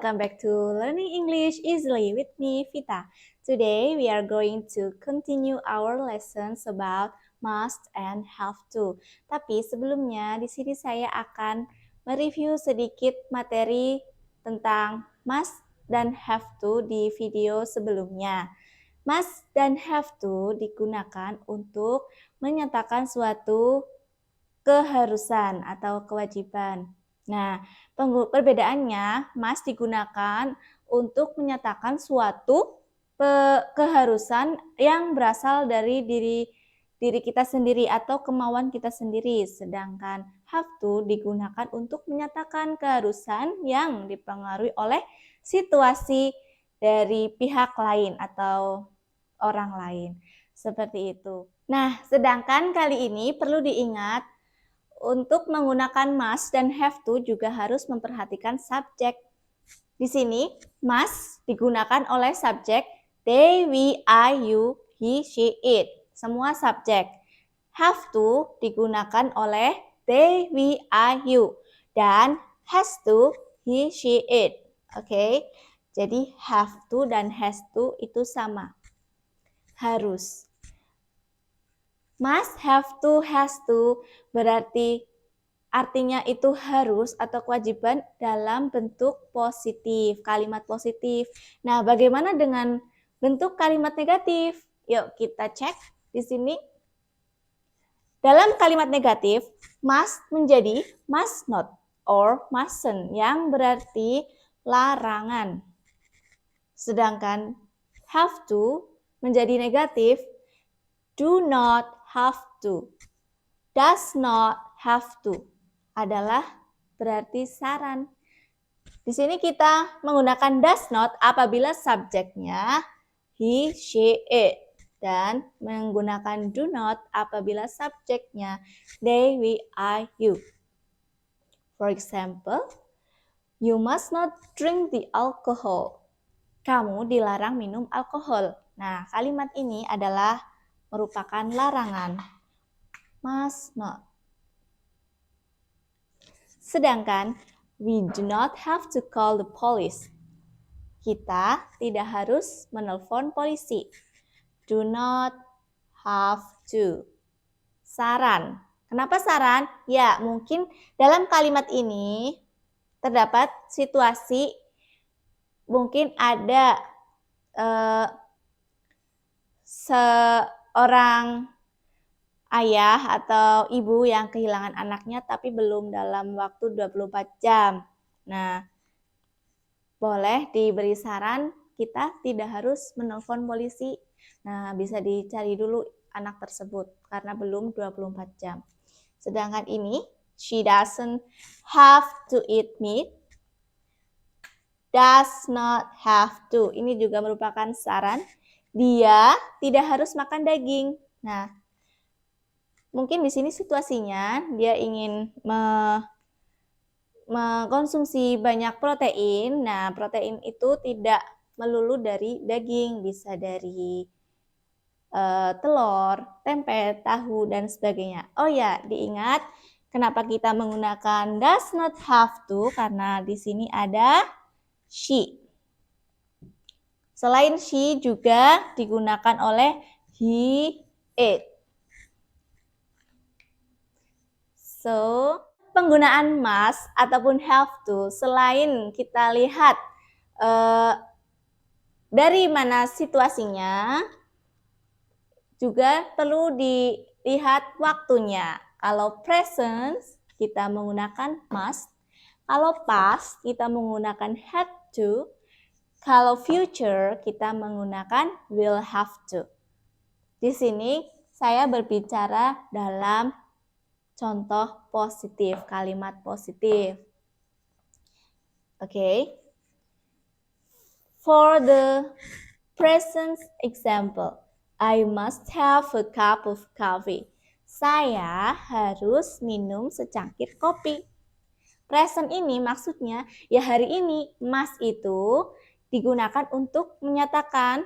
welcome back to Learning English Easily with me, Vita. Today we are going to continue our lessons about must and have to. Tapi sebelumnya di sini saya akan mereview sedikit materi tentang must dan have to di video sebelumnya. Must dan have to digunakan untuk menyatakan suatu keharusan atau kewajiban. Nah, perbedaannya, must digunakan untuk menyatakan suatu keharusan yang berasal dari diri kita sendiri atau kemauan kita sendiri. Sedangkan have to digunakan untuk menyatakan keharusan yang dipengaruhi oleh situasi dari pihak lain atau orang lain. Seperti itu. Nah, sedangkan kali ini perlu diingat, untuk menggunakan must dan have to juga harus memperhatikan subjek. Di sini, must digunakan oleh subjek they, we, I, you, he, she, it. Semua subjek. Have to digunakan oleh they, we, I, you. Dan has to, he, she, it. Oke, jadi have to dan has to itu sama. Harus. Must, have to, has to berarti artinya itu harus atau kewajiban dalam bentuk positif, kalimat positif. Nah, bagaimana dengan bentuk kalimat negatif? Yuk kita cek di sini. Dalam kalimat negatif, must menjadi must not or mustn't yang berarti larangan. Sedangkan have to menjadi negatif, do not have to, does not have to adalah berarti saran. Di sini kita menggunakan does not apabila subjeknya he, she, it. Dan menggunakan do not apabila subjeknya they, we, I, you. For example, you must not drink the alcohol. Kamu dilarang minum alkohol. Nah, kalimat ini adalah merupakan larangan. Must not. Sedangkan we do not have to call the police. Kita tidak harus menelpon polisi. Do not have to. Saran. Kenapa saran? Ya, mungkin dalam kalimat ini terdapat situasi mungkin ada seorang ayah atau ibu yang kehilangan anaknya tapi belum dalam waktu 24 jam. Nah, boleh diberi saran, kita tidak harus menelpon polisi. Nah, bisa dicari dulu anak tersebut karena belum 24 jam. Sedangkan ini, she doesn't have to eat meat, does not have to. Ini juga merupakan saran, dia tidak harus makan daging. Nah, mungkin di sini situasinya dia ingin mengkonsumsi banyak protein. Nah, protein itu tidak melulu dari daging, bisa dari telur, tempe, tahu, dan sebagainya. Oh ya, diingat kenapa kita menggunakan does not have to, karena di sini ada she. Selain she juga digunakan oleh he, it. So, penggunaan must ataupun have to, selain kita lihat dari mana situasinya, juga perlu dilihat waktunya. Kalau present, kita menggunakan must. Kalau past, kita menggunakan had to. Kalau future, kita menggunakan will have to. Di sini, saya berbicara dalam contoh positif, kalimat positif. Okay. For the present example, I must have a cup of coffee. Saya harus minum secangkir kopi. Present ini maksudnya ya hari ini. Must itu digunakan untuk menyatakan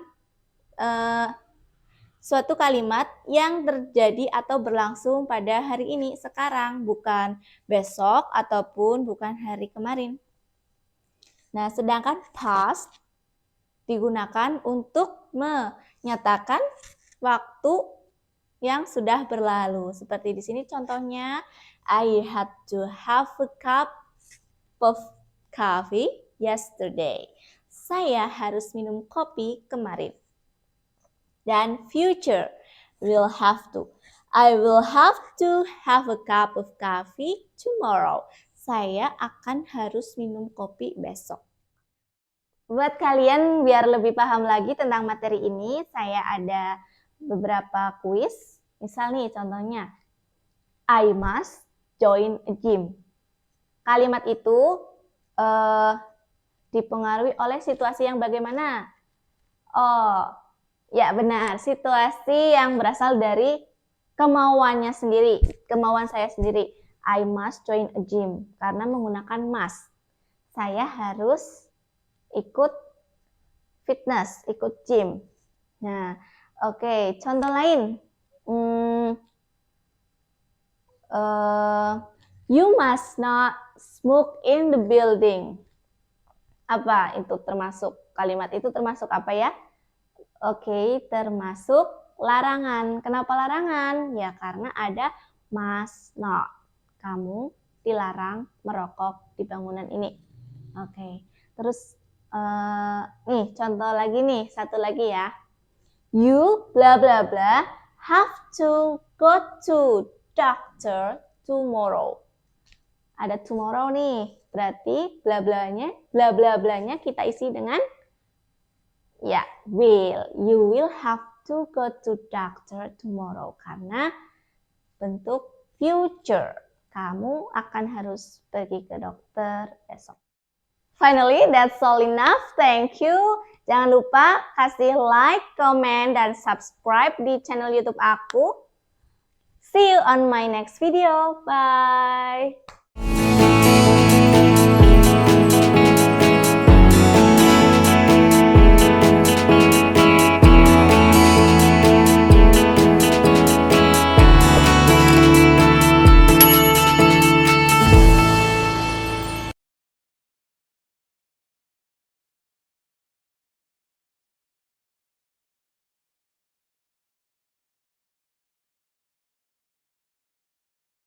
suatu kalimat yang terjadi atau berlangsung pada hari ini, sekarang, bukan besok ataupun bukan hari kemarin. Nah, sedangkan past digunakan untuk menyatakan waktu yang sudah berlalu. Seperti di sini contohnya, I had to have a cup of coffee yesterday. Saya harus minum kopi kemarin. Dan future, will have to. I will have to have a cup of coffee tomorrow. Saya akan harus minum kopi besok. Buat kalian biar lebih paham lagi tentang materi ini, saya ada beberapa kuis. Misal nih contohnya, I must join a gym. Kalimat itu dipengaruhi oleh situasi yang bagaimana? Oh, ya benar, situasi yang berasal dari kemauannya sendiri, kemauan saya sendiri. I must join a gym, karena menggunakan must. Saya harus ikut fitness, ikut gym. Nah, oke, contoh lain. You must not smoke in the building. Apa itu termasuk? Kalimat itu termasuk apa ya? Oke, termasuk larangan. Kenapa larangan? Ya karena ada must not. Kamu dilarang merokok di bangunan ini. Oke, terus nih contoh lagi nih, satu lagi ya. You bla bla bla have to go to doctor tomorrow. Ada tomorrow nih, berarti bla bla blanya kita isi dengan ya will. You will have to go to doctor tomorrow karena bentuk future. Kamu akan harus pergi ke dokter besok. Finally, that's all enough. Thank you. Jangan lupa kasih like, comment, dan subscribe di channel YouTube aku. See you on my next video. Bye.